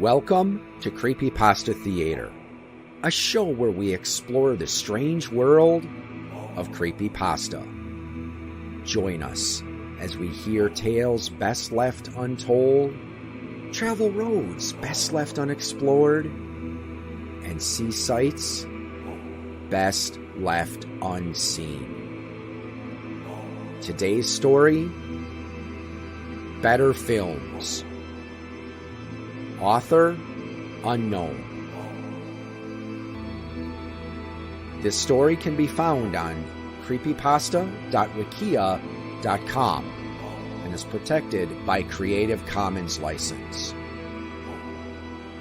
Welcome to Creepypasta Theater, a show where we explore the strange world of creepypasta. Join us as we hear tales best left untold, travel roads best left unexplored, and see sights best left unseen. Today's story, Better Films. Author, unknown. This story can be found on creepypasta.wikia.com and is protected by Creative Commons license.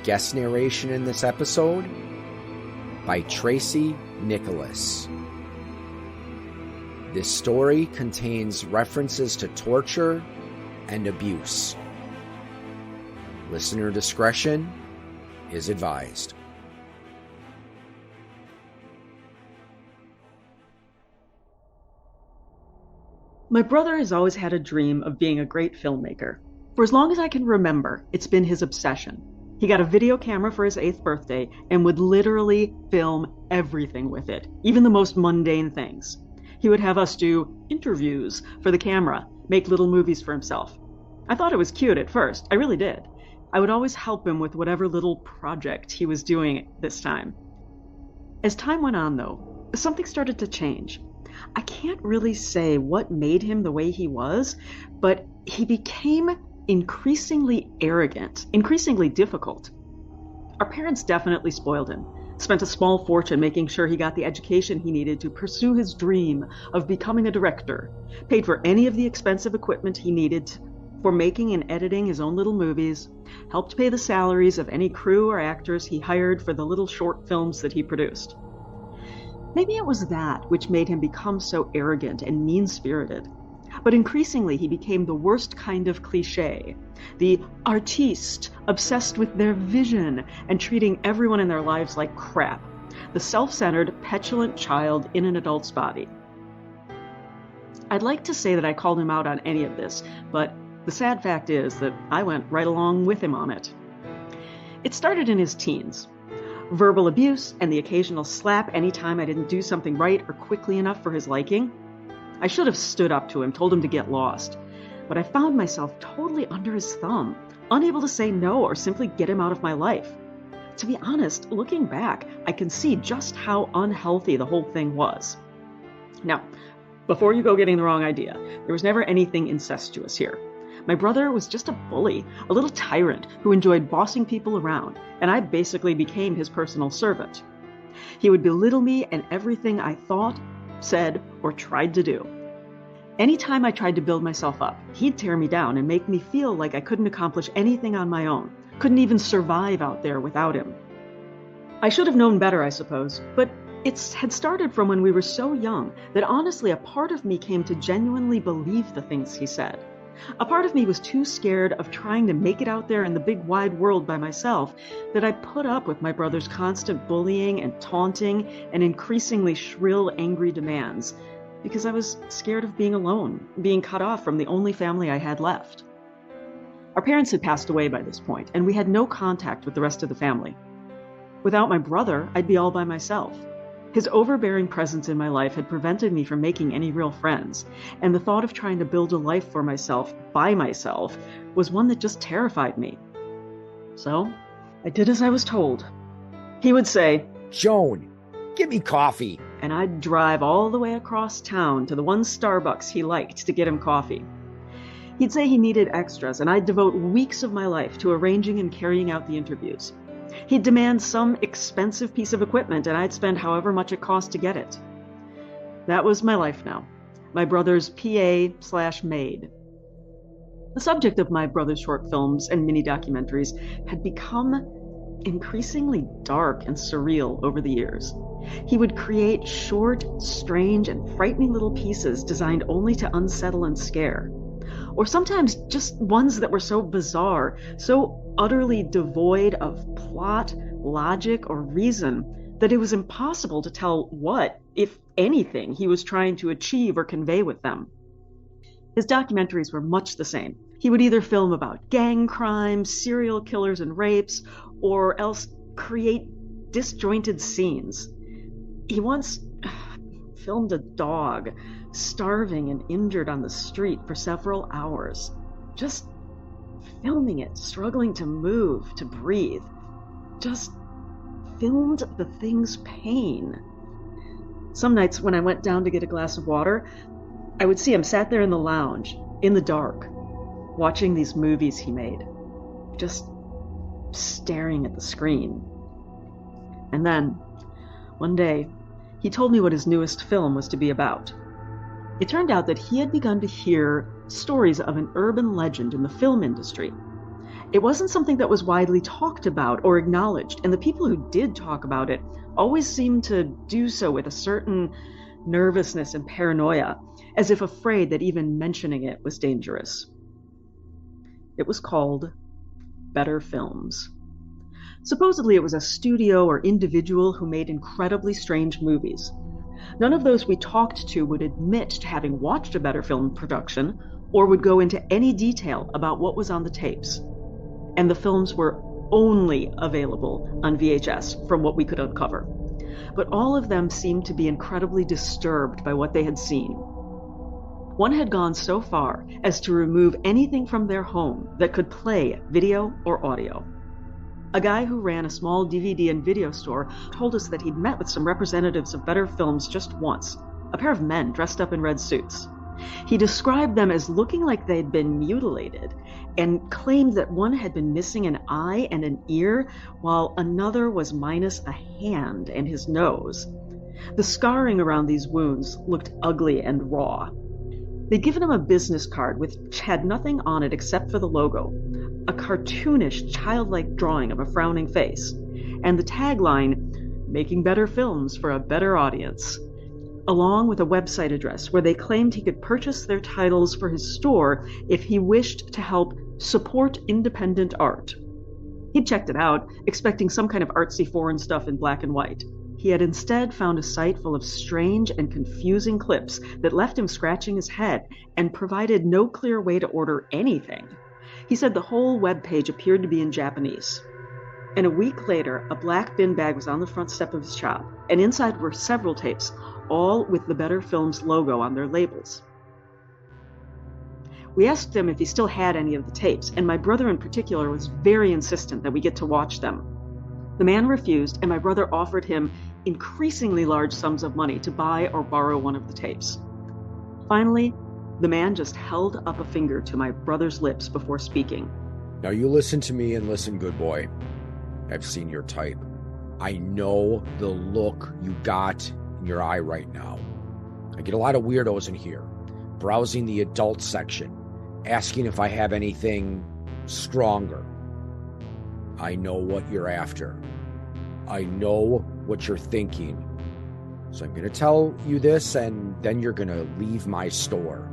Guest narration in this episode by Tracy Nicholas. This story contains references to torture and abuse. Listener discretion is advised. My brother has always had a dream of being a great filmmaker. For as long as I can remember, it's been his obsession. He got a video camera for his 8th birthday and would literally film everything with it, even the most mundane things. He would have us do interviews for the camera, make little movies for himself. I thought it was cute at first, I really did. I would always help him with whatever little project he was doing this time. As time went on, though, something started to change. I can't really say what made him the way he was, but he became increasingly arrogant, increasingly difficult. Our parents definitely spoiled him, spent a small fortune making sure he got the education he needed to pursue his dream of becoming a director, paid for any of the expensive equipment he needed for making and editing his own little movies, helped pay the salaries of any crew or actors he hired for the little short films that he produced. Maybe it was that which made him become so arrogant and mean-spirited. But increasingly he became the worst kind of cliché, the artiste obsessed with their vision and treating everyone in their lives like crap, the self-centered, petulant child in an adult's body. I'd like to say that I called him out on any of this, but the sad fact is that I went right along with him on it. It started in his teens. Verbal abuse and the occasional slap anytime I didn't do something right or quickly enough for his liking. I should have stood up to him, told him to get lost, but I found myself totally under his thumb, unable to say no or simply get him out of my life. To be honest, looking back, I can see just how unhealthy the whole thing was. Now, before you go getting the wrong idea, there was never anything incestuous here. My brother was just a bully, a little tyrant who enjoyed bossing people around, and I basically became his personal servant. He would belittle me and everything I thought, said, or tried to do. Anytime I tried to build myself up, he'd tear me down and make me feel like I couldn't accomplish anything on my own, couldn't even survive out there without him. I should have known better, I suppose, but it had started from when we were so young that honestly a part of me came to genuinely believe the things he said. A part of me was too scared of trying to make it out there in the big wide world by myself that I put up with my brother's constant bullying and taunting and increasingly shrill, angry demands because I was scared of being alone, being cut off from the only family I had left. Our parents had passed away by this point, and we had no contact with the rest of the family. Without my brother, I'd be all by myself. His overbearing presence in my life had prevented me from making any real friends, and the thought of trying to build a life for myself by myself was one that just terrified me. So, I did as I was told. He would say, "Joan, give me coffee." And I'd drive all the way across town to the one Starbucks he liked to get him coffee. He'd say he needed extras, and I'd devote weeks of my life to arranging and carrying out the interviews. He'd demand some expensive piece of equipment, and I'd spend however much it cost to get it. That was my life now, my brother's PA/maid. The subject of my brother's short films and mini-documentaries had become increasingly dark and surreal over the years. He would create short, strange, and frightening little pieces designed only to unsettle and scare. Or sometimes just ones that were so bizarre, so utterly devoid of plot, logic, or reason that it was impossible to tell what, if anything, he was trying to achieve or convey with them. His documentaries were much the same, He would either film about gang crimes, serial killers, and rapes, or else create disjointed scenes. He once filmed a dog starving and injured on the street for several hours. Just filming it, struggling to move, to breathe. Just filmed the thing's pain. Some nights when I went down to get a glass of water, I would see him sat there in the lounge, in the dark, watching these movies he made, just staring at the screen. And then, one day, he told me what his newest film was to be about. It turned out that he had begun to hear stories of an urban legend in the film industry. It wasn't something that was widely talked about or acknowledged, and the people who did talk about it always seemed to do so with a certain nervousness and paranoia, as if afraid that even mentioning it was dangerous. It was called Better Films. Supposedly it was a studio or individual who made incredibly strange movies. None of those we talked to would admit to having watched a Better Film production or would go into any detail about what was on the tapes. And the films were only available on VHS from what we could uncover. But all of them seemed to be incredibly disturbed by what they had seen. One had gone so far as to remove anything from their home that could play video or audio. A guy who ran a small DVD and video store told us that he'd met with some representatives of Better Films just once, a pair of men dressed up in red suits. He described them as looking like they'd been mutilated and claimed that one had been missing an eye and an ear, while another was minus a hand and his nose. The scarring around these wounds looked ugly and raw. They'd given him a business card which had nothing on it except for the logo, a cartoonish, childlike drawing of a frowning face, and the tagline, "Making better films for a better audience," along with a website address where they claimed he could purchase their titles for his store if he wished to help support independent art. He'd checked it out, expecting some kind of artsy foreign stuff in black and white. He had instead found a site full of strange and confusing clips that left him scratching his head and provided no clear way to order anything. He said the whole web page appeared to be in Japanese. And a week later, a black bin bag was on the front step of his shop, and inside were several tapes, all with the Better Films logo on their labels. We asked him if he still had any of the tapes, and my brother in particular was very insistent that we get to watch them. The man refused, and my brother offered him increasingly large sums of money to buy or borrow one of the tapes. Finally, the man just held up a finger to my brother's lips before speaking. Now you listen to me and listen, good boy. I've seen your type. I know the look you got in your eye right now. I get a lot of weirdos in here, browsing the adult section, asking if I have anything stronger. I know what you're after. I know what you're thinking. So I'm going to tell you this, and then you're going to leave my store.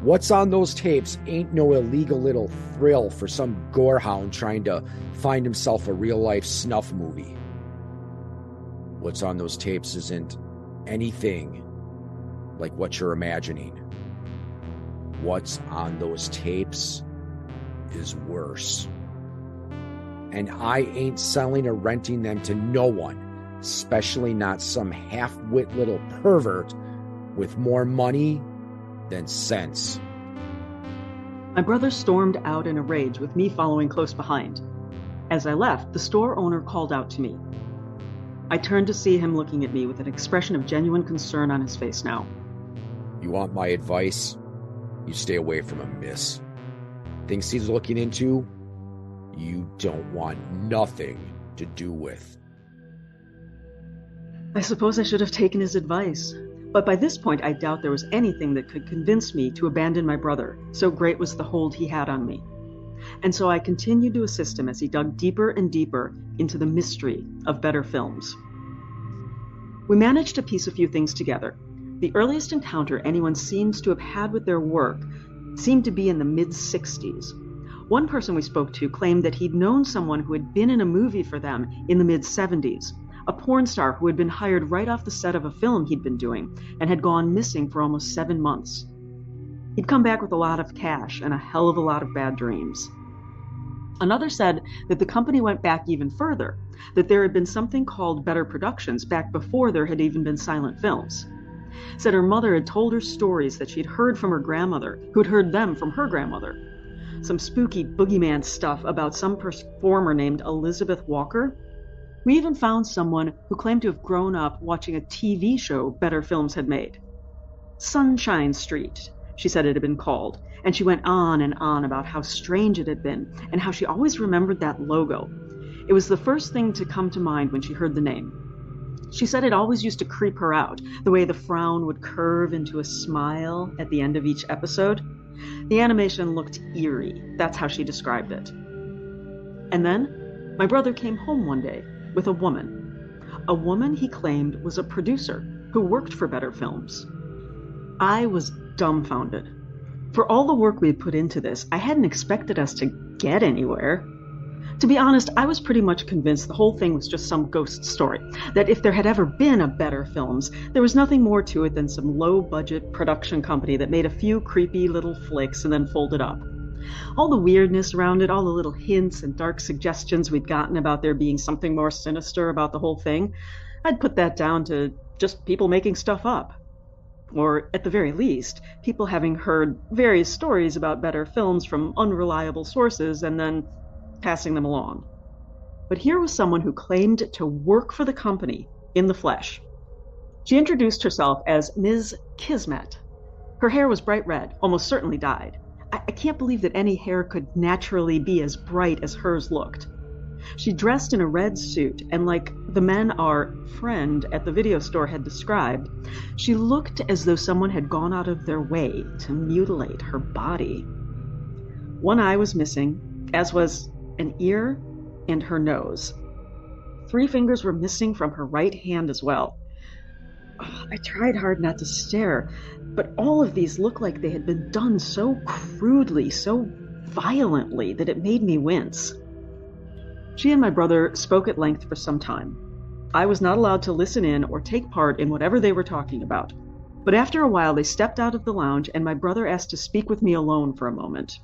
What's on those tapes ain't no illegal little thrill for some gorehound trying to find himself a real-life snuff movie. What's on those tapes isn't anything like what you're imagining. What's on those tapes is worse. And I ain't selling or renting them to no one, especially not some half-wit little pervert with more money than sense. My brother stormed out in a rage, with me following close behind. As I left, the store owner called out to me. I turned to see him looking at me with an expression of genuine concern on his face now. You want my advice? You stay away from him, miss. Things he's looking into, you don't want nothing to do with. I suppose I should have taken his advice, but by this point I doubt there was anything that could convince me to abandon my brother, so great was the hold he had on me. And so I continued to assist him as he dug deeper and deeper into the mystery of Better Films. We managed to piece a few things together. The earliest encounter anyone seems to have had with their work seemed to be in the mid-60s. One person we spoke to claimed that he'd known someone who had been in a movie for them in the mid-70s, a porn star who had been hired right off the set of a film he'd been doing and had gone missing for almost 7 months. He'd come back with a lot of cash and a hell of a lot of bad dreams. Another said that the company went back even further, that there had been something called Better Productions back before there had even been silent films. Said her mother had told her stories that she'd heard from her grandmother, who'd heard them from her grandmother. Some spooky boogeyman stuff about some performer named Elizabeth Walker. We even found someone who claimed to have grown up watching a TV show Better Films had made. Sunshine Street, she said it had been called, and she went on and on about how strange it had been and how she always remembered that logo. It was the first thing to come to mind when she heard the name. She said it always used to creep her out, the way the frown would curve into a smile at the end of each episode. The animation looked eerie. That's how she described it. And then my brother came home one day with a woman he claimed was a producer who worked for Better Films. I was dumbfounded. For all the work we had put into this, I hadn't expected us to get anywhere. To be honest, I was pretty much convinced the whole thing was just some ghost story, that if there had ever been a Better Films, there was nothing more to it than some low-budget production company that made a few creepy little flicks and then folded up. All the weirdness around it, all the little hints and dark suggestions we'd gotten about there being something more sinister about the whole thing, I'd put that down to just people making stuff up. Or, at the very least, people having heard various stories about Better Films from unreliable sources and then passing them along. But here was someone who claimed to work for the company in the flesh. She introduced herself as Ms. Kismet. Her hair was bright red, almost certainly dyed. I can't believe that any hair could naturally be as bright as hers looked. She dressed in a red suit, and like the men our friend at the video store had described, she looked as though someone had gone out of their way to mutilate her body. One eye was missing, as was an ear and her nose. 3 fingers were missing from her right hand as well. I tried hard not to stare, but all of these looked like they had been done so crudely, so violently, that it made me wince. She and my brother spoke at length for some time. I was not allowed to listen in or take part in whatever they were talking about. But after a while, they stepped out of the lounge, and my brother asked to speak with me alone for a moment.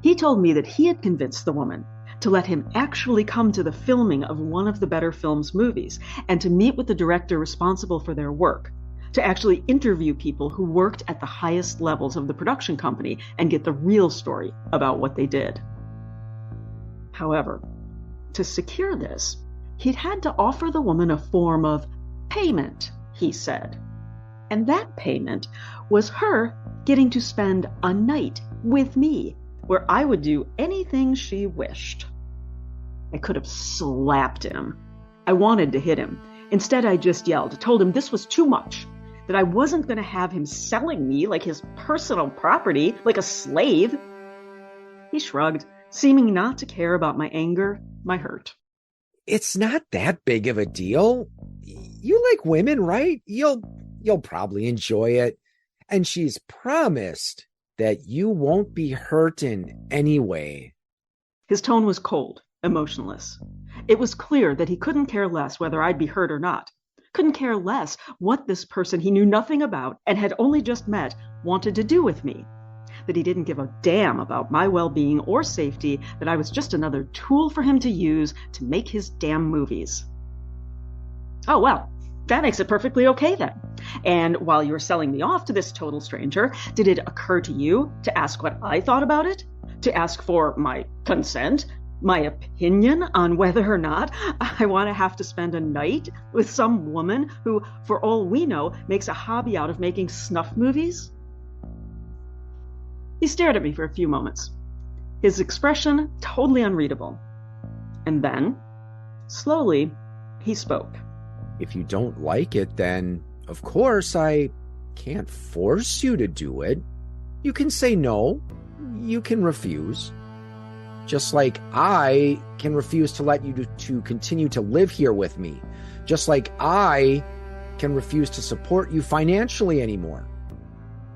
He told me that he had convinced the woman to let him actually come to the filming of one of the Better Films movies and to meet with the director responsible for their work, to actually interview people who worked at the highest levels of the production company and get the real story about what they did. However, to secure this, he'd had to offer the woman a form of payment, he said. And that payment was her getting to spend a night with me, where I would do anything she wished. I could have slapped him. I wanted to hit him. Instead, I just yelled, told him this was too much, that I wasn't going to have him selling me like his personal property, like a slave. He shrugged, seeming not to care about my anger, my hurt. It's not that big of a deal. You like women, right? You'll probably enjoy it. And she's promised that you won't be hurt in any way. His tone was cold, emotionless. It was clear that he couldn't care less whether I'd be hurt or not. Couldn't care less what this person he knew nothing about and had only just met wanted to do with me. That he didn't give a damn about my well-being or safety, that I was just another tool for him to use to make his damn movies. Oh, well, that makes it perfectly okay then. And while you were selling me off to this total stranger, did it occur to you to ask what I thought about it? To ask for my consent? My opinion on whether or not I want to have to spend a night with some woman who, for all we know, makes a hobby out of making snuff movies? He stared at me for a few moments, his expression totally unreadable. And then, slowly, he spoke. If you don't like it, then, of course, I can't force you to do it. You can say no. You can refuse. Just like I can refuse to let you to continue to live here with me. Just like I can refuse to support you financially anymore.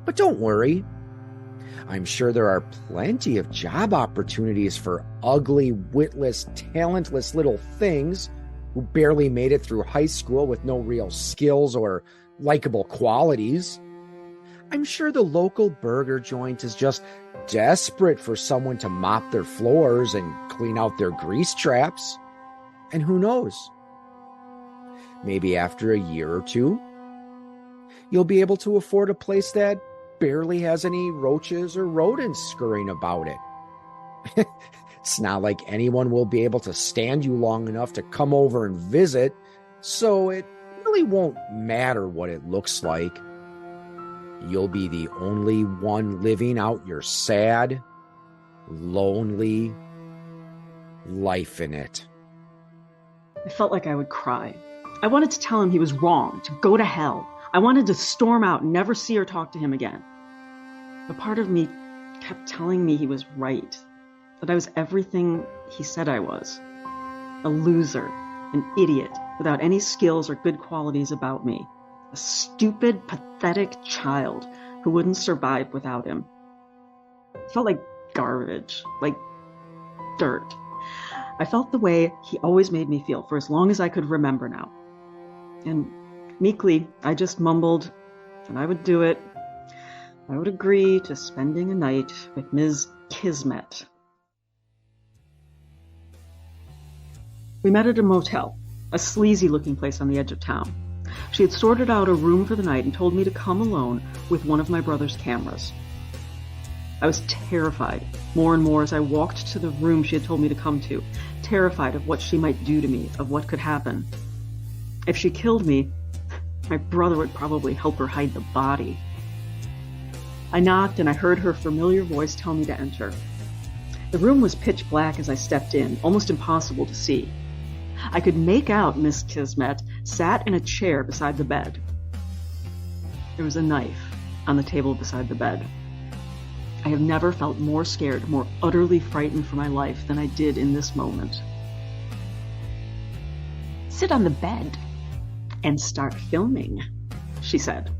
But don't worry. I'm sure there are plenty of job opportunities for ugly, witless, talentless little things who barely made it through high school with no real skills or likable qualities. I'm sure the local burger joint is just desperate for someone to mop their floors and clean out their grease traps. And who knows? Maybe after a year or two, you'll be able to afford a place that barely has any roaches or rodents scurrying about it. It's not like anyone will be able to stand you long enough to come over and visit, so it really won't matter what it looks like. You'll be the only one living out your sad, lonely life in it. I felt like I would cry. I wanted to tell him he was wrong, to go to hell. I wanted to storm out and never see or talk to him again. But part of me kept telling me he was right, that I was everything he said I was. A loser, an idiot, without any skills or good qualities about me. A stupid, pathetic child who wouldn't survive without him. It felt like garbage, like dirt. I felt the way he always made me feel for as long as I could remember now. And meekly, I just mumbled that I would do it. I would agree to spending a night with Ms. Kismet. We met at a motel, a sleazy-looking place on the edge of town. She had sorted out a room for the night and told me to come alone with one of my brother's cameras. I was terrified, more and more as I walked to the room she had told me to come to, terrified of what she might do to me, of what could happen. If she killed me, my brother would probably help her hide the body. I knocked and I heard her familiar voice tell me to enter. The room was pitch black as I stepped in, almost impossible to see. I could make out Miss Kismet sat in a chair beside the bed. There was a knife on the table beside the bed. I have never felt more scared, more utterly frightened for my life than I did in this moment. "Sit on the bed and start filming," she said.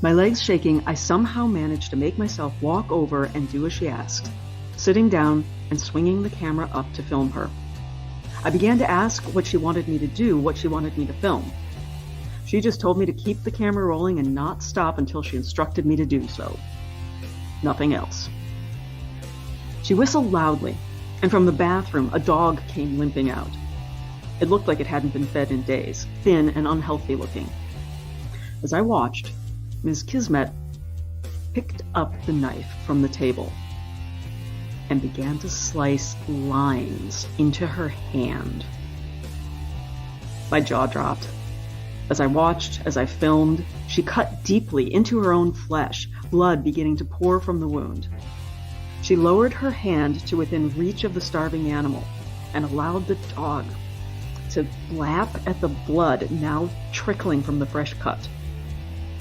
My legs shaking, I somehow managed to make myself walk over and do as she asked, sitting down and swinging the camera up to film her. I began to ask what she wanted me to do, what she wanted me to film. She just told me to keep the camera rolling and not stop until she instructed me to do so. Nothing else. She whistled loudly, and from the bathroom, a dog came limping out. It looked like it hadn't been fed in days, thin and unhealthy looking. As I watched, Ms. Kismet picked up the knife from the table and began to slice lines into her hand. My jaw dropped. As I watched, as I filmed, she cut deeply into her own flesh, blood beginning to pour from the wound. She lowered her hand to within reach of the starving animal and allowed the dog to lap at the blood now trickling from the fresh cut.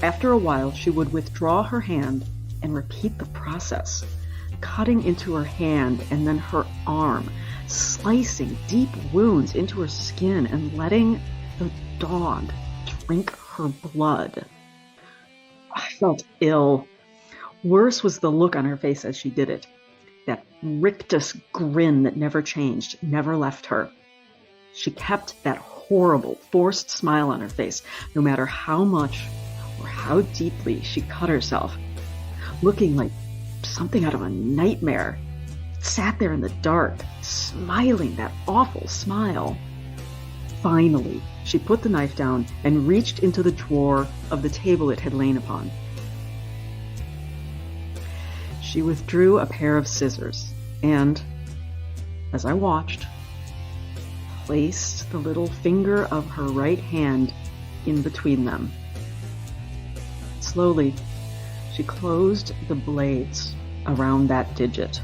After a while, she would withdraw her hand and repeat the process, cutting into her hand and then her arm, slicing deep wounds into her skin and letting the dog drink her blood. I felt ill. Worse was the look on her face as she did it. That rictus grin that never changed, never left her. She kept that horrible, forced smile on her face, no matter how much or how deeply she cut herself, looking like something out of a nightmare. Sat there in the dark, smiling that awful smile. Finally, she put the knife down and reached into the drawer of the table it had lain upon. She withdrew a pair of scissors and, as I watched, placed the little finger of her right hand in between them. Slowly, she closed the blades around that digit.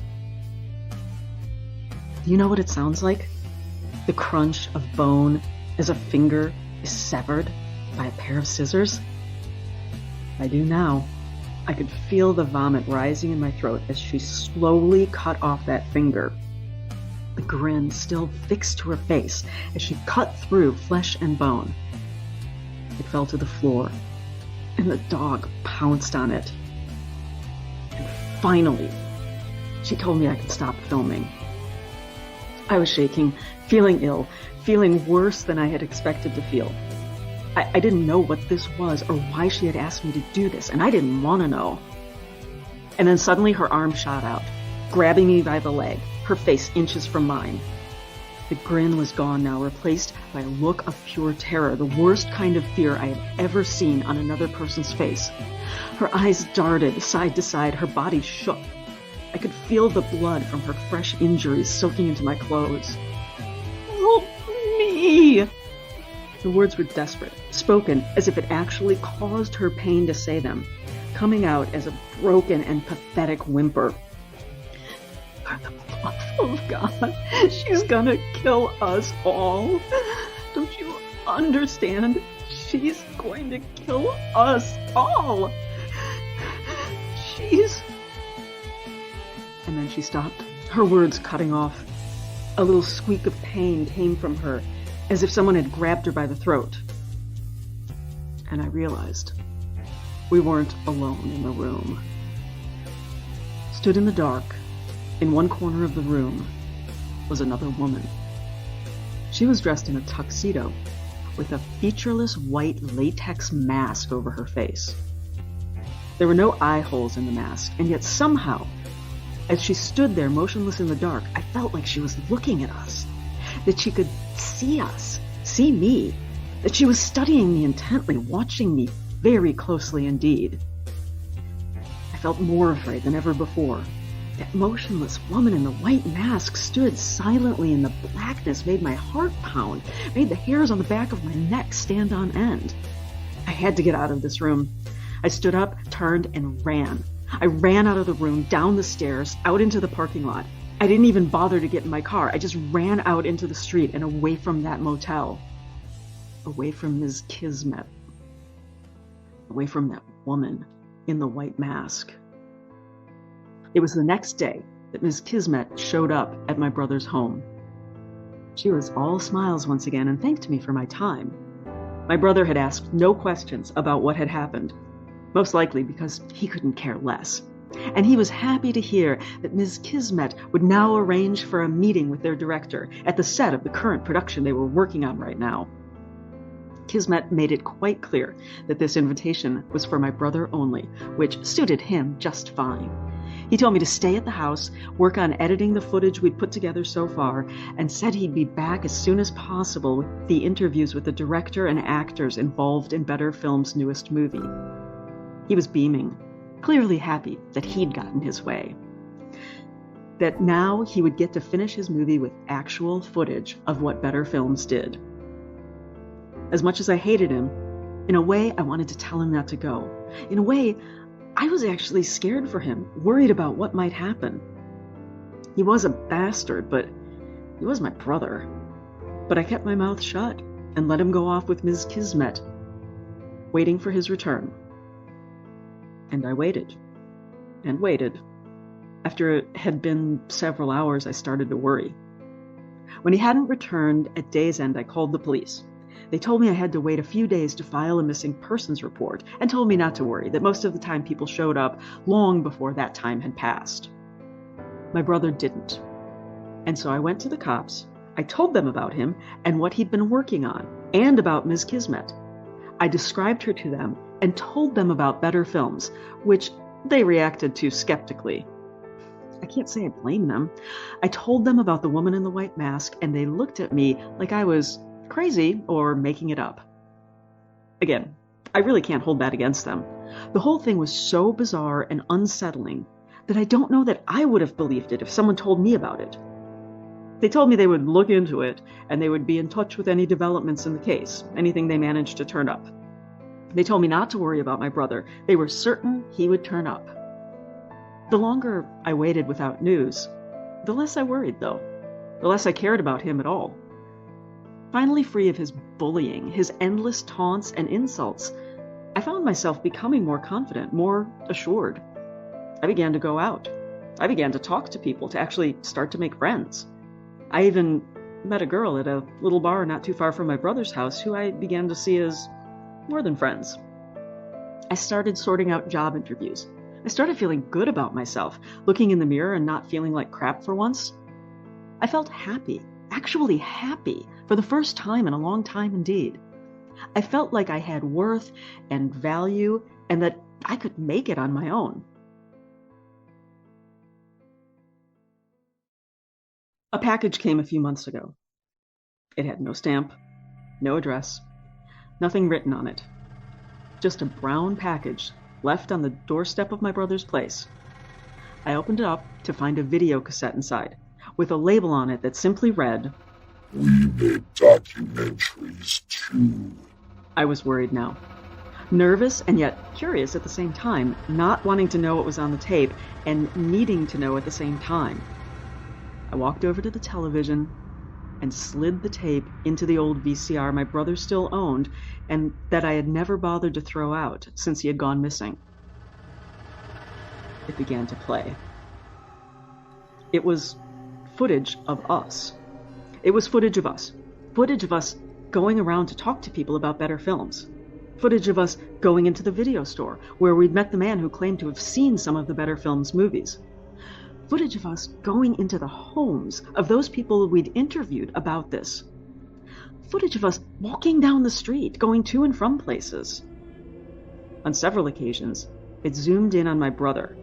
Do you know what it sounds like? The crunch of bone as a finger is severed by a pair of scissors? I do now. I could feel the vomit rising in my throat as she slowly cut off that finger. The grin still fixed to her face as she cut through flesh and bone. It fell to the floor, and the dog pounced on it. And finally, she told me I could stop filming. I was shaking, feeling ill, feeling worse than I had expected to feel. I didn't know what this was or why she had asked me to do this, and I didn't want to know. And then suddenly her arm shot out, grabbing me by the leg, her face inches from mine. The grin was gone now, replaced by a look of pure terror, the worst kind of fear I had ever seen on another person's face. Her eyes darted side to side, her body shook. I could feel the blood from her fresh injuries soaking into my clothes. Help me! The words were desperate, spoken as if it actually caused her pain to say them, coming out as a broken and pathetic whimper. For the love of God, she's gonna kill us all. Don't you understand? She's going to kill us all. And then she stopped, her words cutting off. A little squeak of pain came from her, as if someone had grabbed her by the throat. And I realized we weren't alone in the room. Stood in the dark, in one corner of the room, was another woman. She was dressed in a tuxedo, with a featureless white latex mask over her face. There were no eye holes in the mask, and yet somehow, as she stood there motionless in the dark, I felt like she was looking at us, that she could see us, see me, that she was studying me intently, watching me very closely indeed. I felt more afraid than ever before. That motionless woman in the white mask stood silently in the blackness, made my heart pound, made the hairs on the back of my neck stand on end. I had to get out of this room. I stood up, turned, and ran. I ran out of the room, down the stairs, out into the parking lot. I didn't even bother to get in my car. I just ran out into the street and away from that motel. Away from Ms. Kismet. Away from that woman in the white mask. It was the next day that Ms. Kismet showed up at my brother's home. She was all smiles once again and thanked me for my time. My brother had asked no questions about what had happened, most likely because he couldn't care less. And he was happy to hear that Ms. Kismet would now arrange for a meeting with their director at the set of the current production they were working on right now. Kismet made it quite clear that this invitation was for my brother only, which suited him just fine. He told me to stay at the house, work on editing the footage we'd put together so far, and said he'd be back as soon as possible with the interviews with the director and actors involved in Better Film's newest movie. He was beaming, clearly happy that he'd gotten his way. That now he would get to finish his movie with actual footage of what Better Films did. As much as I hated him, in a way I wanted to tell him not to go. In a way, I was actually scared for him, worried about what might happen. He was a bastard, but he was my brother. But I kept my mouth shut and let him go off with Ms. Kismet, waiting for his return. And I waited, and waited. After it had been several hours, I started to worry. When he hadn't returned at day's end, I called the police. They told me I had to wait a few days to file a missing persons report, and told me not to worry, that most of the time people showed up long before that time had passed. My brother didn't. And so I went to the cops. I told them about him and what he'd been working on, and about Ms. Kismet. I described her to them and told them about Better Films, which they reacted to skeptically. I can't say I blame them. I told them about the woman in the white mask, and they looked at me like I was crazy or making it up. Again, I really can't hold that against them. The whole thing was so bizarre and unsettling that I don't know that I would have believed it if someone told me about it. They told me they would look into it and they would be in touch with any developments in the case, anything they managed to turn up. They told me not to worry about my brother. They were certain he would turn up. The longer I waited without news, the less I worried, though. The less I cared about him at all. Finally free of his bullying, his endless taunts and insults, I found myself becoming more confident, more assured. I began to go out. I began to talk to people, to actually start to make friends. I even met a girl at a little bar not too far from my brother's house who I began to see as more than friends. I started sorting out job interviews. I started feeling good about myself, looking in the mirror and not feeling like crap for once. I felt happy, actually happy, for the first time in a long time indeed. I felt like I had worth and value and that I could make it on my own. A package came a few months ago. It had no stamp, no address, nothing written on it. Just a brown package left on the doorstep of my brother's place. I opened it up to find a video cassette inside, with a label on it that simply read, "We make documentaries too." I was worried now. Nervous and yet curious at the same time, not wanting to know what was on the tape and needing to know at the same time. I walked over to the television and slid the tape into the old VCR my brother still owned and that I had never bothered to throw out since he had gone missing. It began to play. It was footage of us. It was footage of us. Footage of us going around to talk to people about better films. Footage of us going into the video store where we'd met the man who claimed to have seen some of the Better Films movies. Footage of us going into the homes of those people we'd interviewed about this. Footage of us walking down the street, going to and from places. On several occasions, it zoomed in on my brother.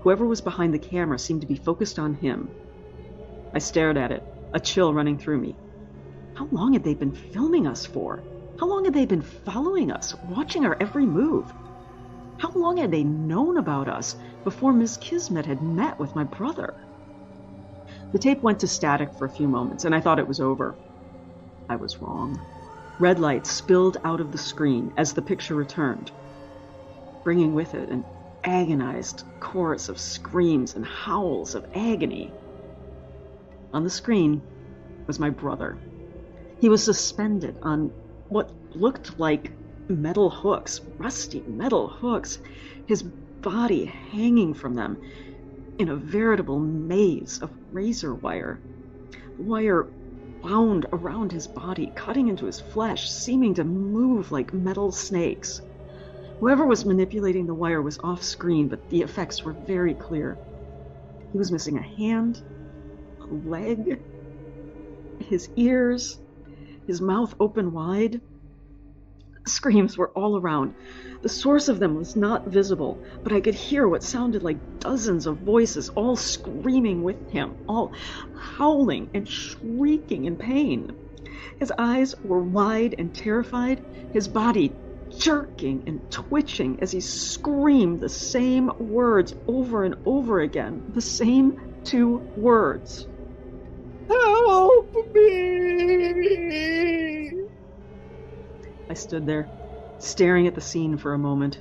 Whoever was behind the camera seemed to be focused on him. I stared at it, a chill running through me. How long had they been filming us for? How long had they been following us, watching our every move? How long had they known about us before Ms. Kismet had met with my brother? The tape went to static for a few moments, and I thought it was over. I was wrong. Red light spilled out of the screen as the picture returned, bringing with it an agonized chorus of screams and howls of agony. On the screen was my brother. He was suspended on what looked like metal hooks, rusty metal hooks, his body hanging from them in a veritable maze of razor wire. Wire wound around his body, cutting into his flesh, seeming to move like metal snakes. Whoever was manipulating the wire was off screen, but the effects were very clear. He was missing a hand, a leg, his ears, his mouth open wide. Screams were all around. The source of them was not visible, but I could hear what sounded like dozens of voices, all screaming with him, all howling and shrieking in pain. His eyes were wide and terrified, his body jerking and twitching as he screamed the same words over and over again, the same 2 words. "Help me!" I stood there, staring at the scene for a moment.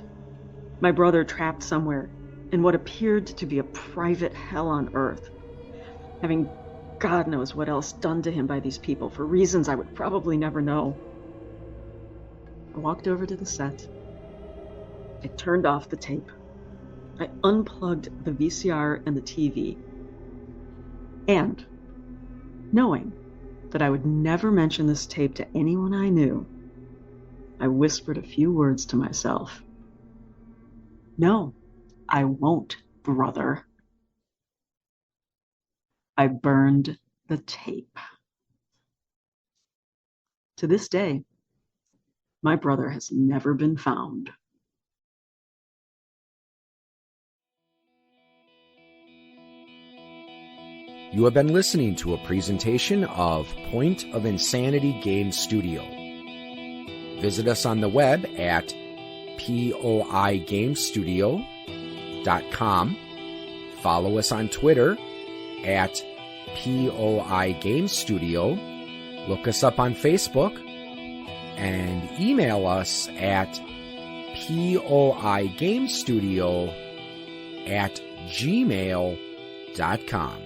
My brother trapped somewhere in what appeared to be a private hell on earth, having God knows what else done to him by these people for reasons I would probably never know. I walked over to the set. I turned off the tape. I unplugged the VCR and the TV. And, knowing that I would never mention this tape to anyone I knew, I whispered a few words to myself. "No, I won't, brother." I burned the tape. To this day, my brother has never been found. You have been listening to a presentation of Point of Insanity Game Studio. Visit us on the web at poigamestudio.com. Follow us on Twitter at poigamestudio. Look us up on Facebook and email us at poigamestudio@gmail.com.